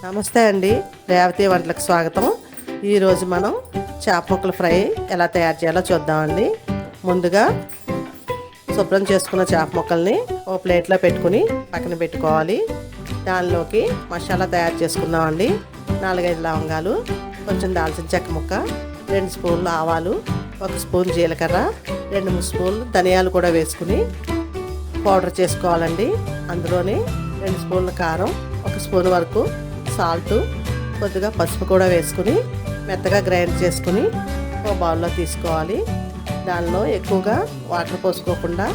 నమస్తే అండి, రేవతి వంటలకు స్వాగతం. ఈరోజు మనం చేప ముక్కల ఫ్రై ఎలా తయారు చేయాలో చూద్దామండి. ముందుగా శుభ్రం చేసుకున్న చేప ముక్కల్ని ఓ ప్లేట్లో పెట్టుకుని పక్కన పెట్టుకోవాలి. దానిలోకి మసాలా తయారు చేసుకుందామండి. 4-5 లవంగాలు, కొంచెం దాల్చిన చెక్క ముక్క, 2 స్పూన్లు ఆవాలు, 1 స్పూన్ జీలకర్ర, 2-3 స్పూన్లు ధనియాలు కూడా వేసుకుని పౌడర్ చేసుకోవాలండి. అందులోని 2 స్పూన్ల కారం, 1 స్పూన్ వరకు సాల్ట్, కొద్దిగా పసుపు కూడా వేసుకుని మెత్తగా గ్రైండ్ చేసుకుని ఒక బౌల్లో తీసుకోవాలి. దానిలో ఎక్కువగా వాటర్ పోసుకోకుండా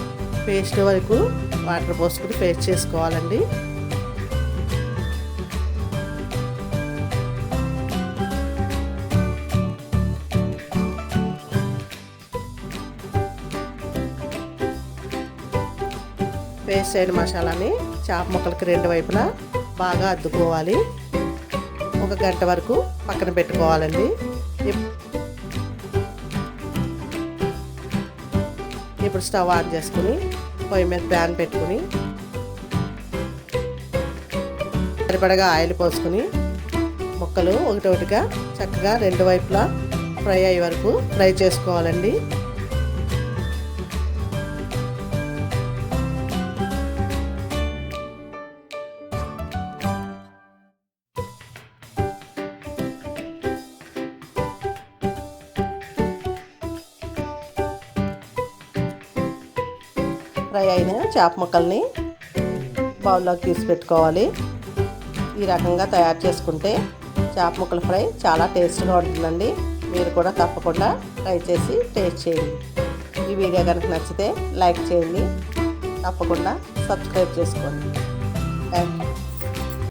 పేస్ట్ వరకు వాటర్ పోసుకుని పేస్ట్ చేసుకోవాలండి. పేస్ట్ అయిన మసాలాని చేప ముక్కలకి 2 వైపులా బాగా అద్దుకోవాలి. 1 గంట వరకు పక్కన పెట్టుకోవాలండి. ఇప్పుడు స్టవ్ ఆన్ చేసుకుని పొయ్యి మీద ప్యాన్ పెట్టుకుని సరిపడగా ఆయిల్ పోసుకుని ముక్కలు ఒకటొకటిగా చక్కగా 2 వైపులా ఫ్రై అయ్యే వరకు ఫ్రై చేసుకోవాలండి. ఫ్రై అయిన చేప ముక్కల్ని బౌల్లోకి తీసి పెట్టుకోవాలి. ఈ రకంగా తయారు చేసుకుంటే చేప ముక్కల ఫ్రై చాలా టేస్ట్గా ఉంటుందండి. మీరు కూడా తప్పకుండా ట్రై చేసి టేస్ట్ చేయండి. ఈ వీడియో కనుక నచ్చితే లైక్ చేయండి, తప్పకుండా సబ్స్క్రైబ్ చేసుకోండి. Thank you.